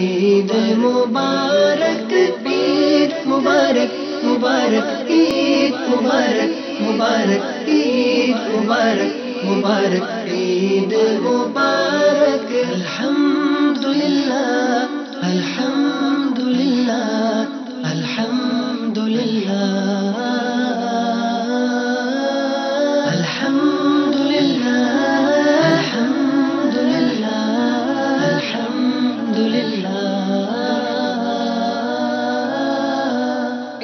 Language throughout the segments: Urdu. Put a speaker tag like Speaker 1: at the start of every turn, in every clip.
Speaker 1: عید مبارک عید مبارک مبارک عید مبارک مبارک عید مبارک مبارک عید مبارک الحمدللہ الحمدللہ الحمدللہ الحمدللہ الحمدللہ الحمدللہ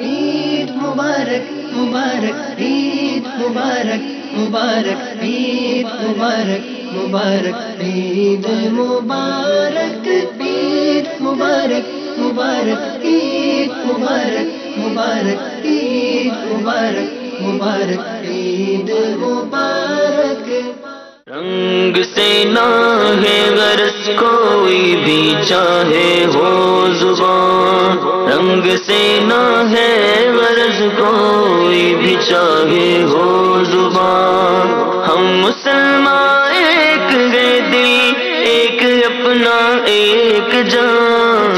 Speaker 1: عید مبارک مبارک عید مبارک مبارک عید مبارک مبارک عید مبارک عید مبارک مبارک عید مبارک مبارک عید مبارک مبارک عید مبارک
Speaker 2: رنگ سے نہ ہے غرض کوئی بھی چاہے ہو زبان، رنگ سے نہ ہے غرض کوئی بھی چاہے ہو زبان، ہم مسلمان ایک گئے دل ایک اپنا ایک جان،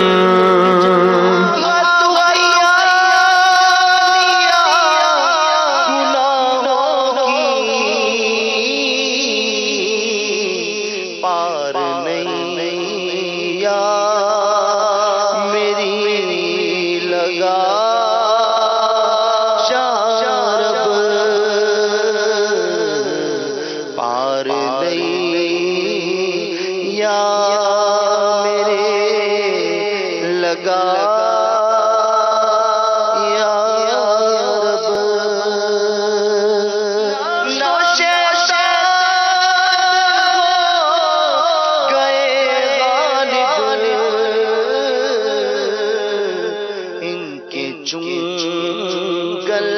Speaker 3: چنگل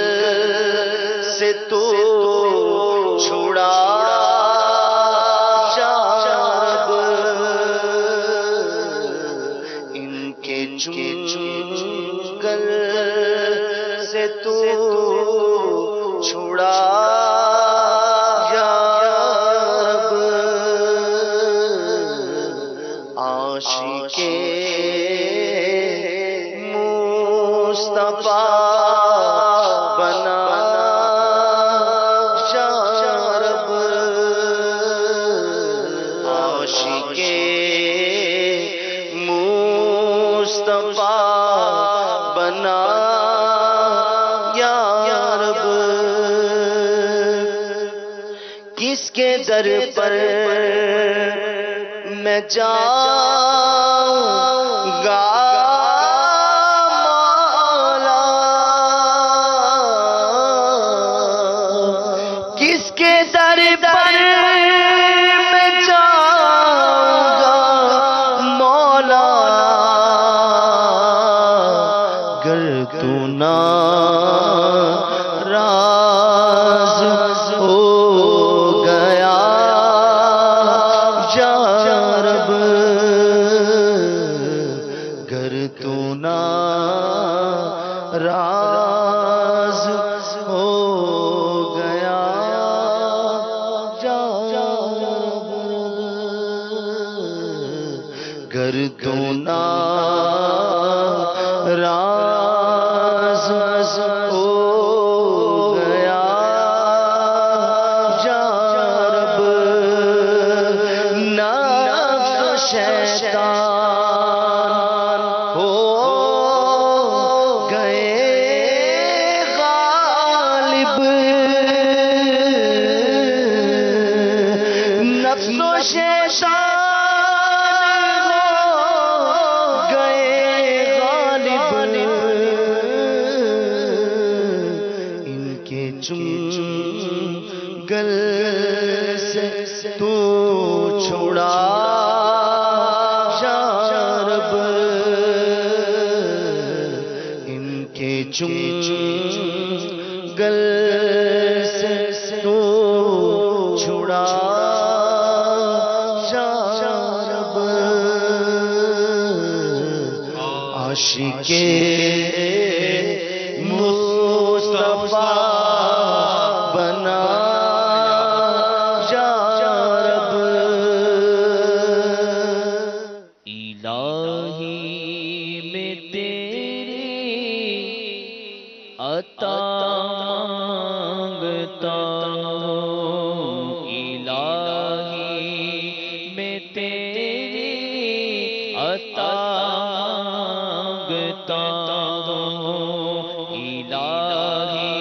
Speaker 3: سے تو چھڑا جا رب، ان کے چنگل سے تو چھڑا جا رب، عاشق مصطفیٰ بنا یا رب، عاشق مصطفیٰ بنا یا رب، کس کے در پر میں جاؤں گا راز ہو گیا گر تو ناراض ہو گیا یا رب، نفس و شیطان ہو چنگل سے تو چھڑا یا رب، ان کے چنگل سے تو چھڑا یا رب، عاشق مصطفیٰ بنا یا رب،
Speaker 2: الہی میں تیری عطا مانگتا ہوں الہی میں تیری عطا مانگتا ہوں الہی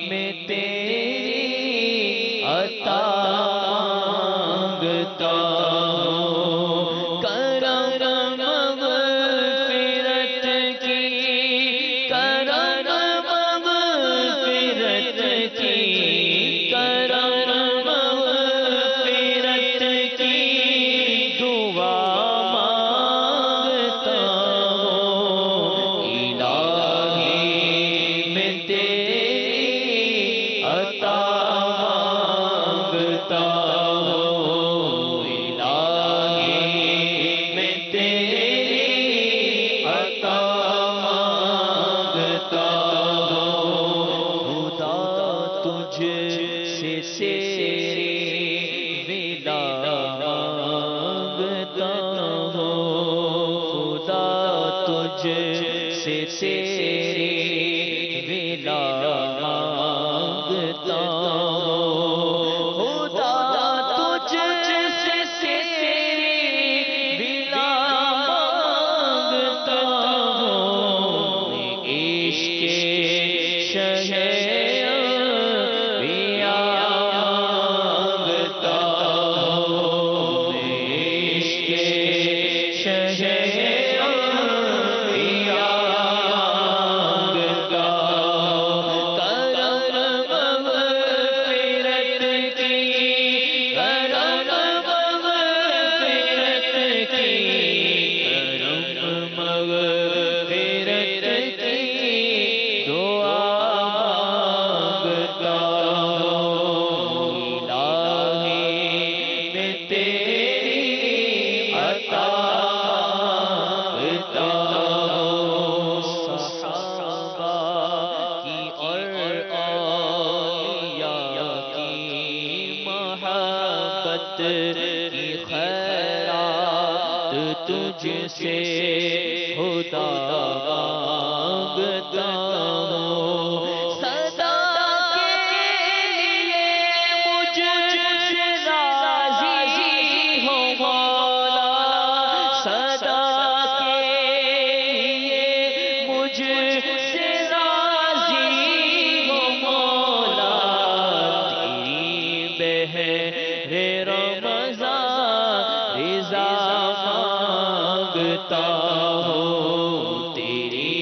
Speaker 2: میں تیری عطا مانگتا ہوں کرم مغفرت کی کرم مغفرت کی کرم مغفرت کی دعا مانگتا ہوں الہی میں تیری عطا مانگتا ہوں الہی میں تیری عطا مانگتا ہوں خدا تجھ سے تیری ولا مانگتا ہوں خدا تجھ سے تیری ولا مانگتا ہوں خدا تجھ سے تیری ولا مانگتا ہوں عشق شہر پیا مانگتا ہوں عشق شہر پیا مانگتا ہوں کرم مغفرت کی کرم مغفرت کی کرم مغفرت کی دعا مانگتا ہوں الہی میں تیری عطا مانگتا ہوں صحابہ کی اور اولیاء کی محبت کی خیرات تجھ سے خدا مانگتا ہوں صدا کے لیے مجھ سے راضی ہو مولا صدا کے لیے مجھ سے راضی ہو مولا تیری بہر رمضان رضا مانگتا ہوں تیری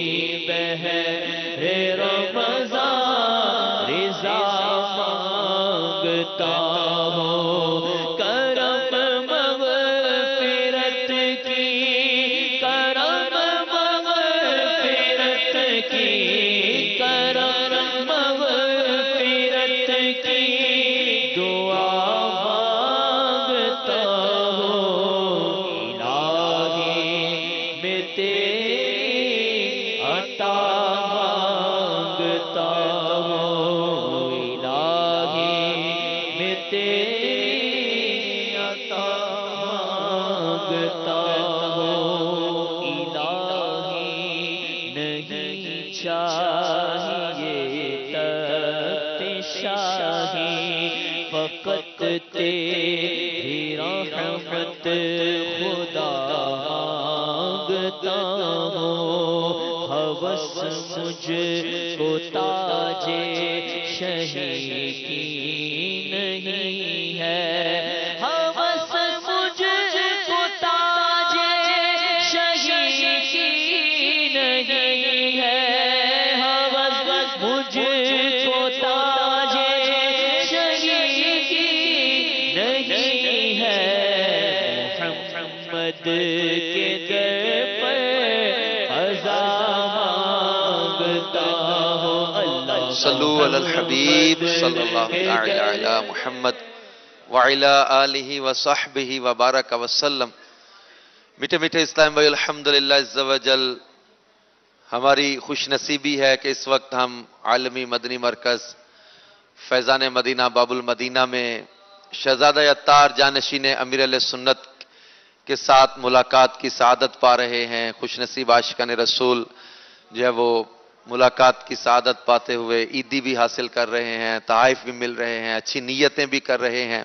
Speaker 2: بہر رمضان رضا مانگتا ہوں کرم مغفرت کی کرم مغفرت کی کرم مغفرت کی دعا مانگتا ہوں الہی میں تیری عطا مانگتا ہوں الہی میں تیری عطا مانگتا ہوں الہی نہیں چاہیے تخت شاہی فقط تیری رحمت خدا مانگتا ہوں ہوس مجھ کو تاج شہی کی نہیں ہے ہوس مجھ کو تاج شہی کی نہیں ہے ہوس مجھ کو تاج شہی کی نہیں ہے محمد کے در پر عزا مانگتا ہوں اللہ
Speaker 4: صلو علی الحبیب صلی اللہ تعالی علی محمد وعلی آلہ وصحبہ وبارک وسلم۔ میٹھے میٹھے اسلام بھائی، الحمدللہ عز و جل ہماری خوش نصیبی ہے کہ اس وقت ہم عالمی مدنی مرکز فیضان مدینہ باب المدینہ میں شہزادہ عطار جانشین امیر علیہ سنت کے ساتھ ملاقات کی سعادت پا رہے ہیں. خوش نصیب عاشقان رسول جو ہے وہ ملاقات کی سعادت پاتے ہوئے عیدی بھی حاصل کر رہے ہیں، تحائف بھی مل رہے ہیں، اچھی نیتیں بھی کر رہے ہیں.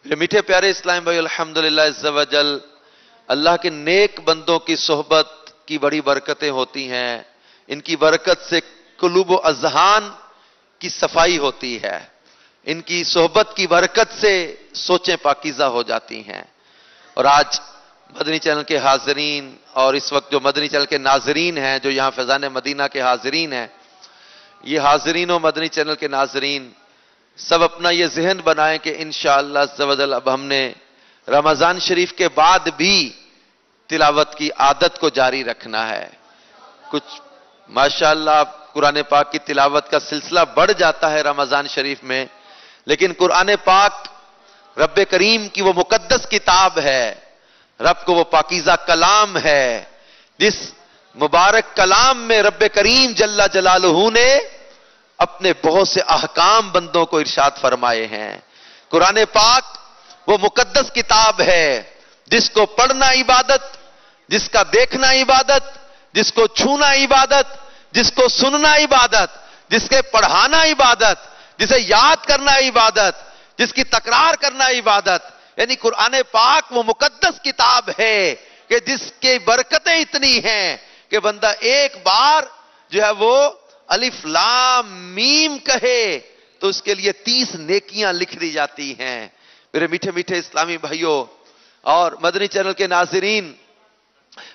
Speaker 4: میرے میٹھے پیارے اسلام بھائی، الحمدللہ عز و جل اللہ کے نیک بندوں کی صحبت کی بڑی برکتیں ہوتی ہیں. ان کی برکت سے قلوب و اذہان کی صفائی ہوتی ہے. ان کی صحبت کی برکت سے سوچیں پاکیزہ ہو جاتی ہیں. اور آج مدنی چینل کے حاضرین اور اس وقت جو مدنی چینل کے ناظرین ہیں، جو یہاں فیضان مدینہ کے حاضرین ہیں، یہ حاضرین و مدنی چینل کے ناظرین سب اپنا یہ ذہن بنائیں کہ انشاءاللہ عز و جل اب ہم نے رمضان شریف کے بعد بھی تلاوت کی عادت کو جاری رکھنا ہے. کچھ ماشاءاللہ قرآن پاک کی تلاوت کا سلسلہ بڑھ جاتا ہے رمضان شریف میں، لیکن قرآن پاک رب کریم کی وہ مقدس کتاب ہے، رب کو وہ پاکیزہ کلام ہے، جس مبارک کلام میں رب کریم جل جلالہ نے اپنے بہت سے احکام بندوں کو ارشاد فرمائے ہیں. قرآن پاک وہ مقدس کتاب ہے جس کو پڑھنا عبادت، جس کا دیکھنا عبادت، جس کو چھونا عبادت، جس کو سننا عبادت، جس کے پڑھانا عبادت، جسے یاد کرنا عبادت، جس کی تکرار کرنا عبادت. یعنی قرآن پاک وہ مقدس کتاب ہے کہ جس کی برکتیں اتنی ہیں کہ بندہ ایک بار جو ہے وہ الف لام میم کہے تو اس کے لیے 30 نیکیاں لکھ دی جاتی ہیں. میرے میٹھے میٹھے اسلامی بھائیوں اور مدنی چینل کے ناظرین،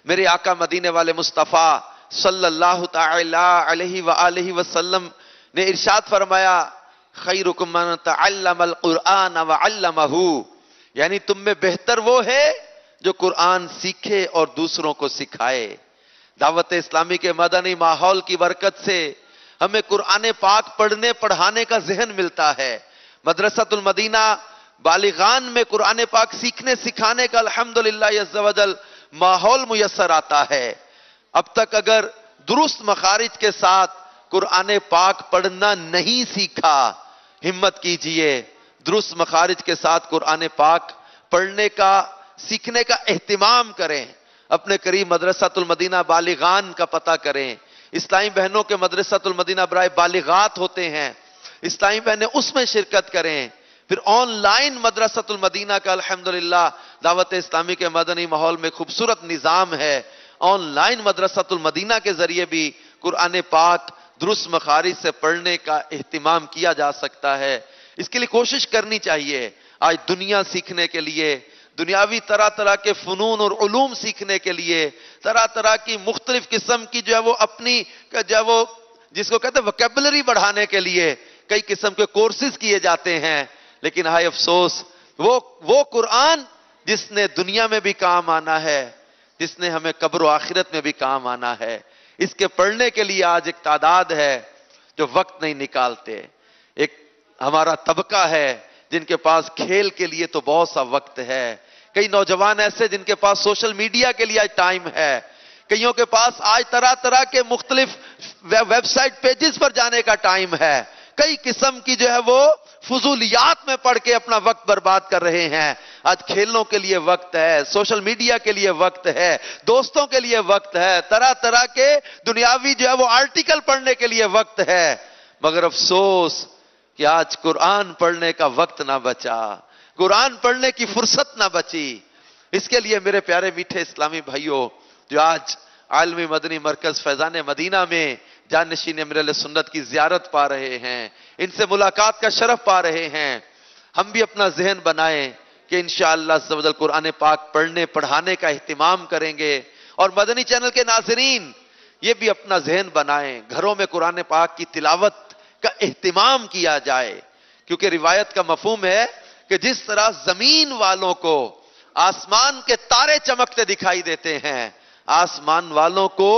Speaker 4: میرے آقا مدینے والے مصطفیٰ صلی اللہ تعالی علیہ وآلہ وسلم نے ارشاد فرمایا، خیرکم من تعلم القرآن وعلمہ، یعنی تم میں بہتر وہ ہے جو قرآن سیکھے اور دوسروں کو سکھائے. دعوت اسلامی کے مدنی ماحول کی برکت سے ہمیں قرآن پاک پڑھنے پڑھانے کا ذہن ملتا ہے. مدرسۃ المدینہ بالغان میں قرآن پاک سیکھنے سکھانے کا الحمدللہ عز و جل ماحول میسر آتا ہے. اب تک اگر درست مخارج کے ساتھ قرآن پاک پڑھنا نہیں سیکھا، ہمت کیجئے درست مخارج کے ساتھ قرآن پاک پڑھنے کا سیکھنے کا اہتمام کریں. اپنے قریب مدرسۃ المدینہ بالغان کا پتہ کریں. اسلامی بہنوں کے مدرسۃ المدینہ برائے بالغات ہوتے ہیں، اسلامی بہنیں اس میں شرکت کریں. پھر آن لائن مدرسۃ المدینہ کا الحمدللہ دعوت اسلامی کے مدنی ماحول میں خوبصورت نظام ہے. آن لائن مدرسۃ المدینہ کے ذریعے بھی قرآن پاک درست مخارج سے پڑھنے کا اہتمام کیا جا سکتا ہے. اس کے لیے کوشش کرنی چاہیے. آج دنیا سیکھنے کے لیے، دنیاوی طرح طرح کے فنون اور علوم سیکھنے کے لیے، طرح طرح کی مختلف قسم کی جو ہے وہ اپنی جو ہے وہ جس کو کہتے ہیں وکیبلری بڑھانے کے لیے کئی قسم کے کورسز کیے جاتے ہیں. لیکن ہائے افسوس وہ قرآن جس نے دنیا میں بھی کام آنا ہے، جس نے ہمیں قبر و آخرت میں بھی کام آنا ہے، اس کے پڑھنے کے لیے آج ایک تعداد ہے جو وقت نہیں نکالتے. ایک ہمارا طبقہ ہے جن کے پاس کھیل کے لیے تو بہت سا وقت ہے. کئی نوجوان ایسے جن کے پاس سوشل میڈیا کے لیے آج ٹائم ہے. کئیوں کے پاس آج طرح طرح کے مختلف ویب سائٹ پیجز پر جانے کا ٹائم ہے. کئی قسم کی جو ہے وہ فضولیات میں پڑھ کے اپنا وقت برباد کر رہے ہیں. آج کھیلوں کے لیے وقت ہے، سوشل میڈیا کے لیے وقت ہے، دوستوں کے لیے وقت ہے، طرح طرح کے دنیاوی جو ہے وہ آرٹیکل پڑھنے کے لیے وقت ہے. مگر افسوس کہ آج قرآن پڑھنے کا وقت نہ بچا، قرآن پڑھنے کی فرصت نہ بچی. اس کے لیے میرے پیارے میٹھے اسلامی بھائیوں جو آج عالمی مدنی مرکز فیضان مدینہ میں جانشین امیر اہل سنت کی زیارت پا رہے ہیں، ان سے ملاقات کا شرف پا رہے ہیں، ہم بھی اپنا ذہن بنائیں کہ انشاءاللہ عز و جل قرآن پاک پڑھنے پڑھانے کا اہتمام کریں گے. اور مدنی چینل کے ناظرین یہ بھی اپنا ذہن بنائیں، گھروں میں قرآن پاک کی تلاوت کا اہتمام کیا جائے. کیونکہ روایت کا مفہوم ہے کہ جس طرح زمین والوں کو آسمان کے تارے چمکتے دکھائی دیتے ہیں، آسمان والوں کو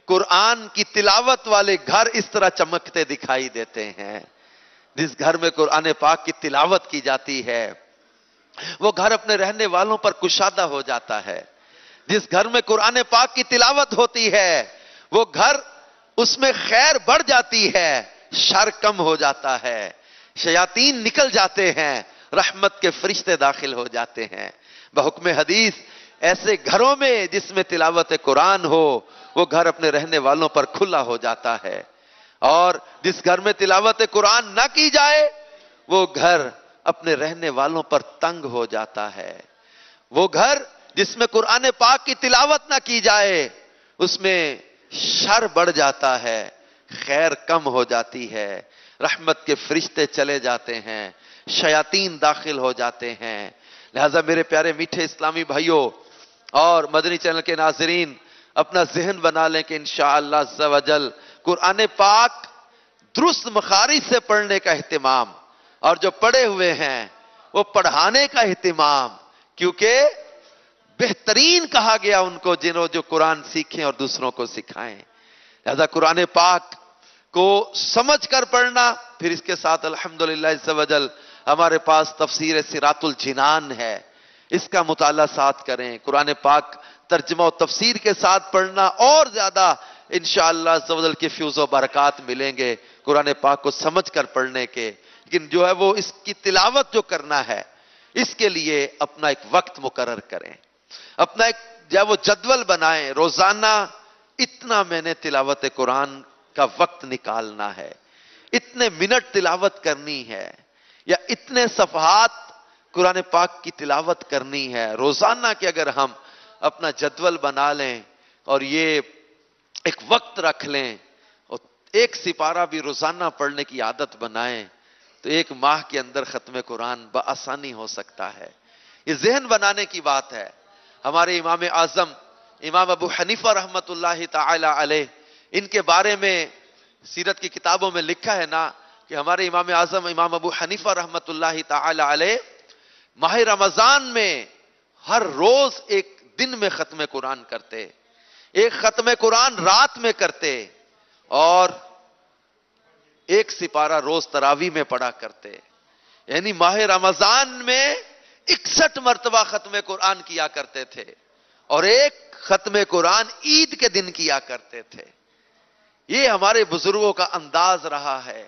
Speaker 4: قرآن کی تلاوت والے گھر اس طرح چمکتے دکھائی دیتے ہیں. جس گھر میں قرآن پاک کی تلاوت کی جاتی ہے وہ گھر اپنے رہنے والوں پر کشادہ ہو جاتا ہے. جس گھر میں قرآن پاک کی تلاوت ہوتی ہے وہ گھر اس میں خیر بڑھ جاتی ہے، شر کم ہو جاتا ہے، شیاطین نکل جاتے ہیں، رحمت کے فرشتے داخل ہو جاتے ہیں. بحکم حدیث ایسے گھروں میں جس میں تلاوت قرآن ہو وہ گھر اپنے رہنے والوں پر کھلا ہو جاتا ہے، اور جس گھر میں تلاوت قرآن نہ کی جائے وہ گھر اپنے رہنے والوں پر تنگ ہو جاتا ہے۔ وہ گھر جس میں قرآن پاک کی تلاوت نہ کی جائے اس میں شر بڑھ جاتا ہے، خیر کم ہو جاتی ہے، رحمت کے فرشتے چلے جاتے ہیں، شیاطین داخل ہو جاتے ہیں۔ لہذا میرے پیارے میٹھے اسلامی بھائیوں اور مدنی چینل کے ناظرین، اپنا ذہن بنا لیں کہ انشاءاللہ عز و جل قرآن پاک درست مخارج سے پڑھنے کا اہتمام، اور جو پڑھے ہوئے ہیں وہ پڑھانے کا اہتمام، کیونکہ بہترین کہا گیا ان کو جنہوں جو قرآن سیکھیں اور دوسروں کو سکھائیں۔ لہذا قرآن پاک کو سمجھ کر پڑھنا، پھر اس کے ساتھ الحمدللہ عز و جل ہمارے پاس تفسیر صراط الجنان ہے، اس کا مطالعہ ساتھ کریں۔ قرآن پاک ترجمہ و تفسیر کے ساتھ پڑھنا اور زیادہ انشاءاللہ عز و جل کے فیوز و برکات ملیں گے قرآن پاک کو سمجھ کر پڑھنے کے۔ لیکن جو ہے وہ اس کی تلاوت جو کرنا ہے اس کے لیے اپنا ایک وقت مقرر کریں، اپنا ایک جو ہے وہ جدول بنائیں، روزانہ اتنا میں نے تلاوت قرآن کا وقت نکالنا ہے، اتنے منٹ تلاوت کرنی ہے، یا اتنے صفحات قرآن پاک کی تلاوت کرنی ہے روزانہ کے۔ اگر ہم اپنا جدول بنا لیں اور یہ ایک وقت رکھ لیں اور ایک سپارہ بھی روزانہ پڑھنے کی عادت بنائیں تو ایک ماہ کے اندر ختم قرآن بآسانی ہو سکتا ہے۔ یہ ذہن بنانے کی بات ہے۔ ہمارے امام اعظم امام ابو حنیفہ رحمت اللہ تعالی علیہ، ان کے بارے میں سیرت کی کتابوں میں لکھا ہے نا کہ ہمارے امام اعظم امام ابو حنیفہ رحمت اللہ تعالی علیہ ماہ رمضان میں ہر روز ایک دن میں ختم قرآن کرتے، ایک ختم قرآن رات میں کرتے، اور ایک سپارہ روز تراویح میں پڑھا کرتے۔ یعنی ماہ رمضان میں 61 مرتبہ ختم قرآن کیا کرتے تھے، اور ایک ختم قرآن عید کے دن کیا کرتے تھے۔ یہ ہمارے بزرگوں کا انداز رہا ہے۔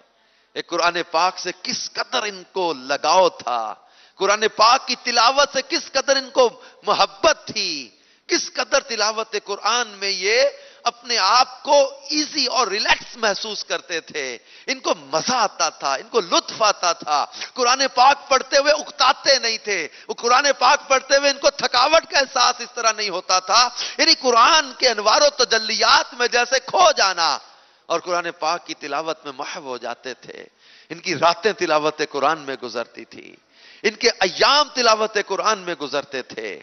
Speaker 4: ایک قرآن پاک سے کس قدر ان کو لگاؤ تھا، قرآن پاک کی تلاوت سے کس قدر ان کو محبت تھی، کس قدر تلاوت قرآن میں یہ اپنے آپ کو ایزی اور ریلیکس محسوس کرتے تھے، ان کو مزہ آتا تھا، ان کو لطف آتا تھا۔ قرآن پاک پڑھتے ہوئے اکتاتے نہیں تھے، وہ قرآن پاک پڑھتے ہوئے ان کو تھکاوٹ کا احساس اس طرح نہیں ہوتا تھا۔ یعنی قرآن کے انوار و تجلیات میں جیسے کھو جانا اور قرآن پاک کی تلاوت میں محو ہو جاتے تھے۔ ان کی راتیں تلاوت قرآن میں گزرتی تھی، ان کے ایام تلاوت قرآن میں گزرتے تھے،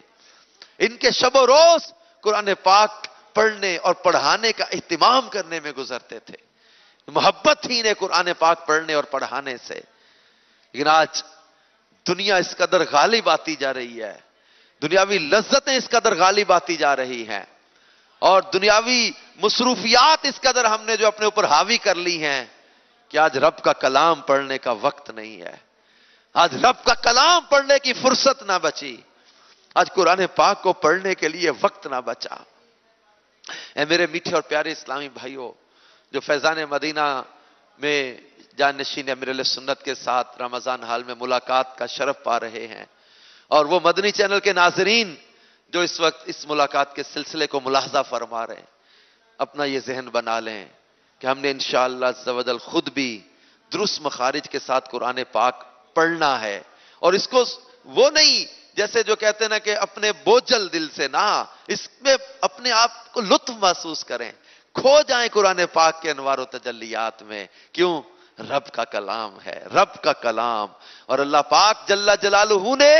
Speaker 4: ان کے شب و روز قرآن پاک پڑھنے اور پڑھانے کا اہتمام کرنے میں گزرتے تھے۔ محبت تھی انہیں قرآن پاک پڑھنے اور پڑھانے سے۔ لیکن آج دنیا اس قدر غالب آتی جا رہی ہے، دنیاوی لذتیں اس قدر غالب آتی جا رہی ہیں، اور دنیاوی مصروفیات اس قدر ہم نے جو اپنے اوپر حاوی کر لی ہیں کہ آج رب کا کلام پڑھنے کا وقت نہیں ہے، آج رب کا کلام پڑھنے کی فرصت نہ بچی، آج قرآن پاک کو پڑھنے کے لیے وقت نہ بچا۔ اے میرے میٹھے اور پیارے اسلامی بھائیوں، جو فیضان مدینہ میں جانشین امیر علیہ سنت کے ساتھ رمضان حال میں ملاقات کا شرف پا رہے ہیں، اور وہ مدنی چینل کے ناظرین جو اس وقت اس ملاقات کے سلسلے کو ملاحظہ فرما رہے ہیں، اپنا یہ ذہن بنا لیں کہ ہم نے انشاءاللہ عز و جل خود بھی درست مخارج کے ساتھ قرآن پاک پڑھنا ہے، اور اس کو وہ نہیں جیسے جو کہتے ہیں نا کہ اپنے بوجھل دل سے نہ، اس میں اپنے آپ کو لطف محسوس کریں، کھو جائیں قرآن پاک کے انوار و تجلیات میں۔ کیوں؟ رب کا کلام ہے، رب کا کلام، اور اللہ پاک جل جلالہ نے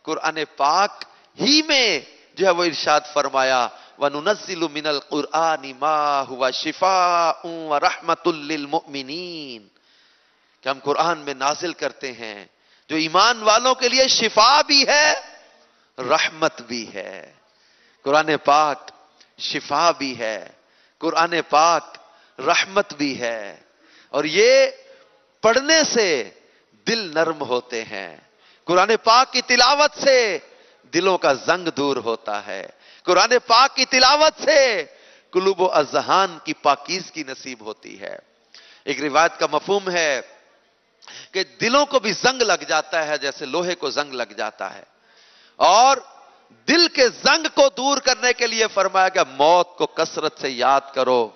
Speaker 4: قرآن پاک ہی میں جو ہے وہ ارشاد فرمایا وَنُنَزِّلُ مِنَ الْقُرْآنِ مَا هُوَ شِفَاءٌ وَرَحْمَةٌ لِّلْمُؤْمِنِينَ، کہ ہم قرآن میں نازل کرتے ہیں جو ایمان والوں کے لیے شفا بھی ہے، رحمت بھی ہے۔ قرآن پاک شفا بھی ہے، قرآن پاک رحمت بھی ہے، اور یہ پڑھنے سے دل نرم ہوتے ہیں، قرآن پاک کی تلاوت سے دلوں کا زنگ دور ہوتا ہے، قرآن پاک کی تلاوت سے قلوب و اذہان کی پاکیزگی نصیب ہوتی ہے۔ ایک روایت کا مفہوم ہے کہ دلوں کو بھی زنگ لگ جاتا ہے جیسے لوہے کو زنگ لگ جاتا ہے، اور دل کے زنگ کو دور کرنے کے لیے فرمایا کہ موت کو کثرت سے یاد کرو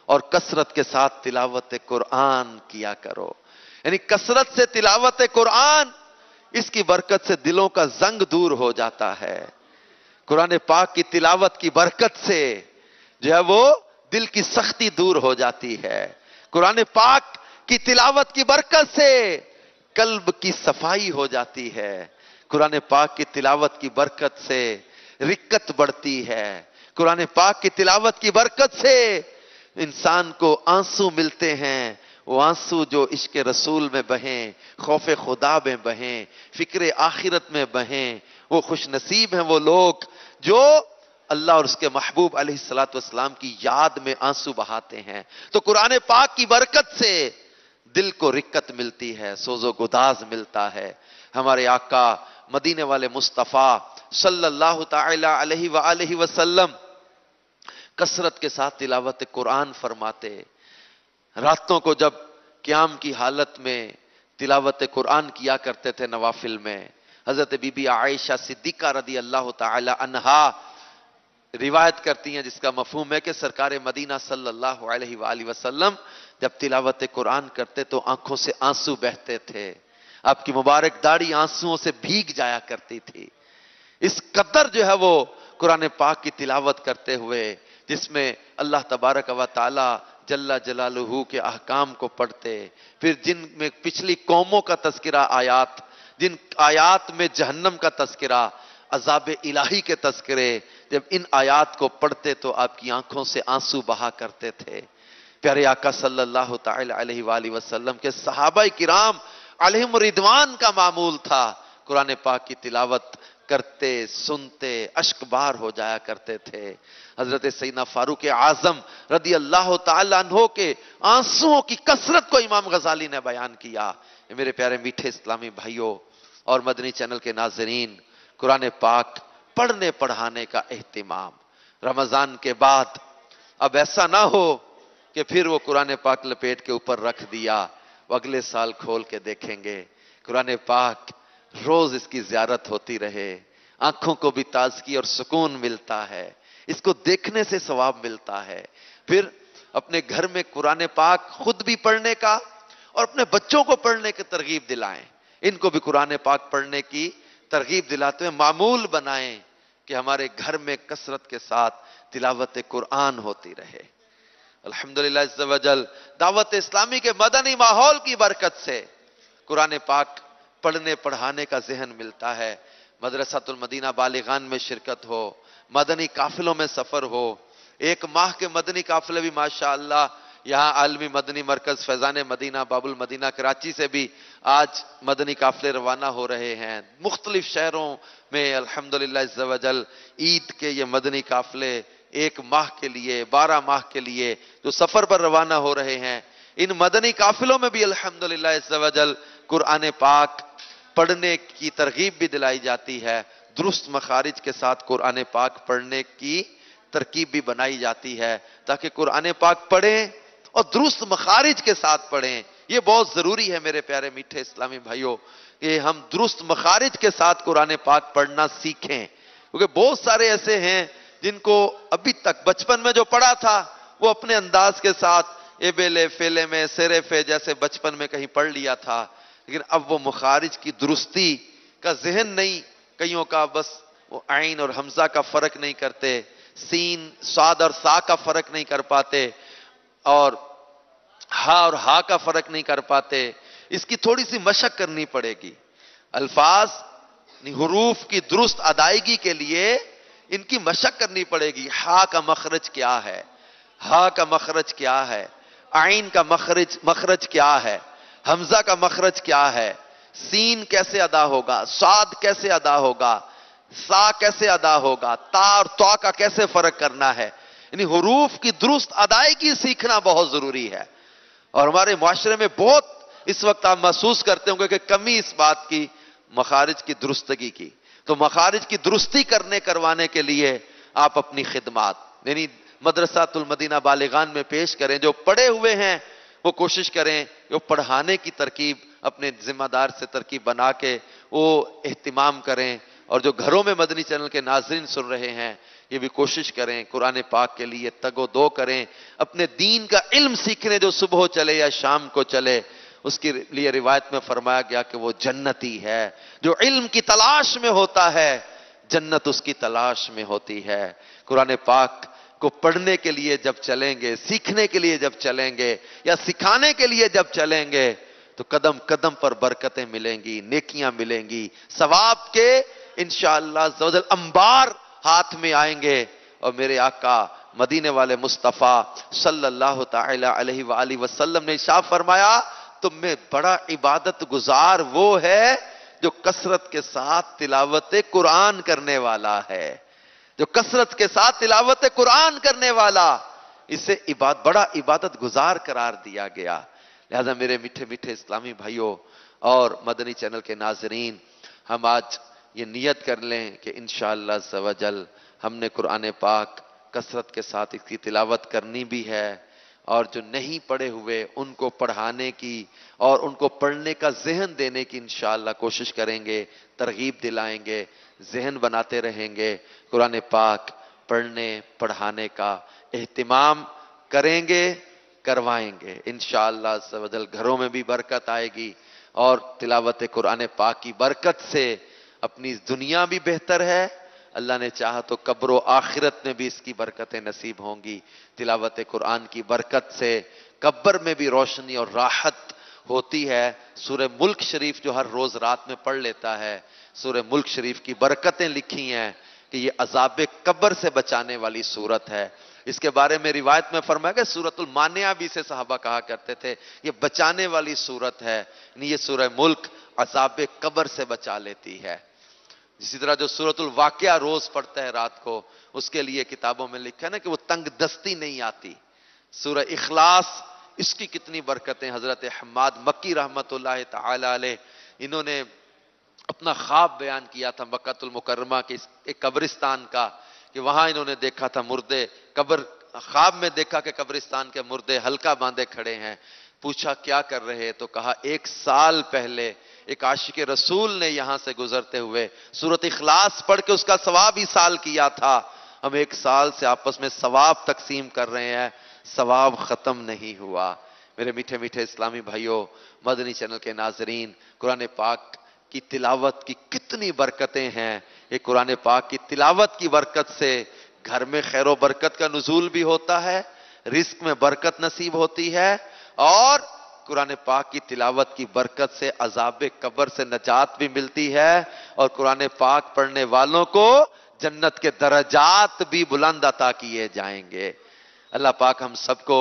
Speaker 4: اور کثرت کے ساتھ تلاوت قرآن کیا کرو. یعنی کثرت سے تلاوت قرآن، اس کی برکت سے دلوں کا زنگ دور ہو جاتا ہے. قرآن پاک کی تلاوت کی برکت سے جو ہے وہ دل کی سختی دور ہو جاتی ہے. قرآن پاک کی تلاوت کی برکت سے قلب کی صفائی ہو جاتی ہے. قرآن پاک کی تلاوت کی برکت سے رقت بڑھتی ہے. قرآن پاک کی تلاوت کی برکت سے انسان کو آنسو ملتے ہیں. وہ آنسو جو عشق رسول میں بہیں، خوف خدا میں بہیں، فکر آخرت میں بہیں. وہ خوش نصیب ہیں وہ لوگ جو اللہ اور اس کے محبوب علیہ السلام کی یاد میں آنسو بہاتے ہیں. تو قرآن پاک کی برکت سے دل کو رقت ملتی ہے، سوز و گداز ملتا ہے. ہمارے آقا مدینے والے مصطفیٰ صلی اللہ تعالی علیہ وآلہ وسلم کثرت کے ساتھ تلاوت قرآن فرماتے. راتوں کو جب قیام کی حالت میں تلاوت قرآن کیا کرتے تھے نوافل میں. حضرت بی بی عائشہ صدیقہ رضی اللہ تعالی عنہا روایت کرتی ہیں، جس کا مفہوم ہے کہ سرکار مدینہ صلی اللہ علیہ وآلہ وسلم جب تلاوت قرآن کرتے تو آنکھوں سے آنسو بہتے تھے. آپ کی مبارک داڑھی آنسوؤں سے بھیگ جایا کرتی تھی. اس قدر جو ہے وہ قرآن پاک کی تلاوت کرتے ہوئے، جس میں اللہ تبارک و تعالی جل جلالہ کے احکام کو پڑھتے، پھر جن میں پچھلی قوموں کا تذکرہ آیات، جن آیات میں جہنم کا تذکرہ، عذاب الہی کے تذکرے، جب ان آیات کو پڑھتے تو آپ کی آنکھوں سے آنسو بہا کرتے تھے. پیارے آقا صلی اللہ تعالی علیہ وآلہ وسلم کے صحابہ کرام علیہم رضوان کا معمول تھا، قرآن پاک کی تلاوت کرتے سنتے اشک بار ہو جایا کرتے تھے. حضرت سیدنا فاروق اعظم رضی اللہ تعالیٰ عنہ کے آنسوؤں کی کثرت کو امام غزالی نے بیان کیا. میرے پیارے میٹھے اسلامی بھائیوں اور مدنی چینل کے ناظرین، قرآن پاک پڑھنے پڑھانے کا اہتمام رمضان کے بعد. اب ایسا نہ ہو کہ پھر وہ قرآن پاک لپیٹ کے اوپر رکھ دیا، وہ اگلے سال کھول کے دیکھیں گے. قرآن پاک روز اس کی زیارت ہوتی رہے، آنکھوں کو بھی تازگی اور سکون ملتا ہے، اس کو دیکھنے سے ثواب ملتا ہے. پھر اپنے گھر میں قرآن پاک خود بھی پڑھنے کا اور اپنے بچوں کو پڑھنے کی ترغیب دلائیں. ان کو بھی قرآن پاک پڑھنے کی ترغیب دلاتے ہوئے معمول بنائیں کہ ہمارے گھر میں کثرت کے ساتھ تلاوت قرآن ہوتی رہے. الحمدللہ عز و جل دعوت اسلامی کے مدنی ماحول کی برکت سے قرآن پاک پڑھنے پڑھانے کا ذہن ملتا ہے. مدرسۃ المدینہ بالغان میں شرکت ہو، مدنی قافلوں میں سفر ہو. ایک ماہ کے مدنی قافلے بھی ماشاءاللہ یہاں عالمی مدنی مرکز فیضان مدینہ باب المدینہ کراچی سے بھی آج مدنی قافلے روانہ ہو رہے ہیں. مختلف شہروں میں الحمدللہ عز و جل عید کے یہ مدنی قافلے ایک ماہ کے لیے 12 ماہ کے لیے جو سفر پر روانہ ہو رہے ہیں. ان مدنی قافلوں میں بھی الحمدللہ عز و جل قرآن پاک پڑھنے کی ترغیب بھی دلائی جاتی ہے. درست مخارج کے ساتھ قرآن پاک پڑھنے کی ترکیب بھی بنائی جاتی ہے تاکہ قرآن پاک پڑھیں اور درست مخارج کے ساتھ پڑھیں. یہ بہت ضروری ہے میرے پیارے میٹھے اسلامی بھائیوں کہ ہم درست مخارج کے ساتھ قرآن پاک پڑھنا سیکھیں، کیونکہ بہت سارے ایسے ہیں جن کو ابھی تک بچپن میں جو پڑھا تھا وہ اپنے انداز کے ساتھ ایبیلے فیلے میں سیرے فے جیسے بچپن میں کہیں پڑھ لیا تھا، لیکن اب وہ مخارج کی درستی کا ذہن نہیں. کئیوں کا بس وہ عین اور حمزہ کا فرق نہیں کرتے، سین صاد اور سا کا فرق نہیں کر پاتے، اور ہا اور ہا کا فرق نہیں کر پاتے. اس کی تھوڑی سی مشق کرنی پڑے گی. الفاظ حروف کی درست ادائیگی کے لیے ان کی مشق کرنی پڑے گی. ہا کا مخرج کیا ہے، ہا کا مخرج کیا ہے، عین کا مخرج کیا ہے، حمزہ کا مخرج کیا ہے، سین کیسے ادا ہوگا، صاد کیسے ادا ہوگا، سا کیسے ادا ہوگا، تا اور تا کا کیسے فرق کرنا ہے. یعنی حروف کی درست ادائیگی سیکھنا بہت ضروری ہے. اور ہمارے معاشرے میں بہت اس وقت آپ محسوس کرتے ہوں گے کہ کمی اس بات کی مخارج کی درستگی کی. تو مخارج کی درستی کروانے کے لیے آپ اپنی خدمات یعنی مدرسۃ المدینہ بالغان میں پیش کریں. جو پڑھے ہوئے ہیں وہ کوشش کریں کہ وہ پڑھانے کی ترکیب اپنے ذمہ دار سے ترکیب بنا کے وہ اہتمام کریں اور جو گھروں میں مدنی چینل کے ناظرین سن رہے ہیں یہ بھی کوشش کریں، قرآن پاک کے لیے تگ و دو کریں، اپنے دین کا علم سیکھنے، جو صبح چلے یا شام کو چلے۔ اس کے لیے روایت میں فرمایا گیا کہ وہ جنتی ہے، جو علم کی تلاش میں ہوتا ہے جنت اس کی تلاش میں ہوتی ہے۔ قرآن پاک کو پڑھنے کے لیے جب چلیں گے، سیکھنے کے لیے جب چلیں گے یا سکھانے کے لیے جب چلیں گے تو قدم قدم پر برکتیں ملیں گی، نیکیاں ملیں گی، ثواب کے انشاءاللہ عز و جل انبار ہاتھ میں آئیں گے۔ اور میرے آقا مدینے والے مصطفیٰ صلی اللہ تعالی علیہ وآلہ وسلم نے ارشاد فرمایا تم میں بڑا عبادت گزار وہ ہے جو کثرت کے ساتھ تلاوت قرآن کرنے والا ہے، جو کثرت کے ساتھ تلاوت قرآن کرنے والا، اسے بڑا عبادت گزار قرار دیا گیا۔ لہذا میرے میٹھے میٹھے اسلامی بھائیوں اور مدنی چینل کے ناظرین، ہم آج یہ نیت کر لیں کہ انشاءاللہ عز و جل ہم نے قرآن پاک کثرت کے ساتھ اس کی تلاوت کرنی بھی ہے، اور جو نہیں پڑھے ہوئے ان کو پڑھانے کی اور ان کو پڑھنے کا ذہن دینے کی انشاءاللہ کوشش کریں گے، ترغیب دلائیں گے، ذہن بناتے رہیں گے، قرآن پاک پڑھنے پڑھانے کا اہتمام کریں گے، کروائیں گے انشاءاللہ عز و جل۔ گھروں میں بھی برکت آئے گی اور تلاوت قرآن پاک کی برکت سے اپنی دنیا بھی بہتر ہے، اللہ نے چاہا تو قبر و آخرت میں بھی اس کی برکتیں نصیب ہوں گی۔ تلاوت قرآن کی برکت سے قبر میں بھی روشنی اور راحت ہوتی ہے۔ سورہ ملک شریف جو ہر روز رات میں پڑھ لیتا ہے، سورہ ملک شریف کی برکتیں لکھی ہیں کہ یہ عذاب قبر سے بچانے والی سورت ہے۔ اس کے بارے میں روایت میں فرمایا کہ سورۃ المانعہ بھی سے صحابہ کہا کرتے تھے یہ بچانے والی سورت ہے، یعنی یہ سورہ ملک عذاب قبر سے بچا لیتی ہے۔ اسی طرح جو سورۃ الواقعہ روز پڑھتا ہے رات کو، اس کے لیے کتابوں میں لکھا ہے نا کہ وہ تنگ دستی نہیں آتی۔ سورہ اخلاص، اس کی کتنی برکتیں۔ حضرت حماد مکی رحمت اللہ تعالی علیہ، انہوں نے اپنا خواب بیان کیا تھا مکہ المکرمہ کے ایک قبرستان کا، کہ وہاں انہوں نے دیکھا تھا مردے، خواب میں دیکھا کہ قبرستان کے مردے حلقہ باندھے کھڑے ہیں۔ پوچھا کیا کر رہے، تو کہا 1 سال پہلے ایک عاشق رسول نے یہاں سے گزرتے ہوئے سورۃ اخلاص پڑھ کے اس کا ثواب ہی سال کیا تھا، ہم 1 سال سے آپس میں ثواب تقسیم کر رہے ہیں، ثواب ختم نہیں ہوا۔ میرے میٹھے میٹھے اسلامی بھائیوں، مدنی چینل کے ناظرین، قرآن پاک کی تلاوت کی کتنی برکتیں ہیں۔ یہ قرآن پاک کی تلاوت کی برکت سے گھر میں خیر و برکت کا نزول بھی ہوتا ہے، رزق میں برکت نصیب ہوتی ہے، اور قرآن پاک کی تلاوت کی برکت سے عذاب قبر سے نجات بھی ملتی ہے، اور قرآن پاک پڑھنے والوں کو جنت کے درجات بھی بلند عطا کیے جائیں گے۔ اللہ پاک ہم سب کو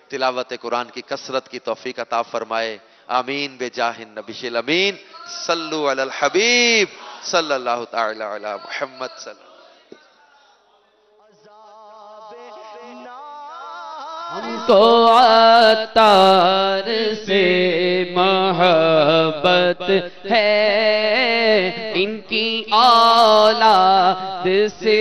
Speaker 4: تلاوت قرآن کی کثرت کی توفیق عطا فرمائے، آمین بجاہ النبی الامین، صلو علی الحبیب صلی اللہ تعالی علی محمد صلی اللہ۔
Speaker 2: ہم کو عطار سے محبت ہے، ان کی اولاد سے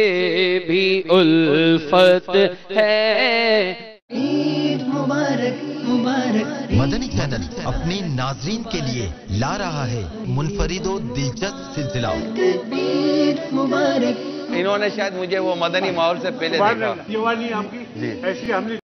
Speaker 2: بھی الفت ہے۔
Speaker 1: عید مبارک مبارک۔
Speaker 5: مدنی چینل اپنے ناظرین کے لیے لا رہا ہے منفرد و دلچسپ سلسلہ۔
Speaker 1: عید مبارک۔
Speaker 6: انہوں نے شاید مجھے وہ مدنی ماحول سے پہلے دیکھا۔
Speaker 7: یہ والی آپ کی ایسی ہم نے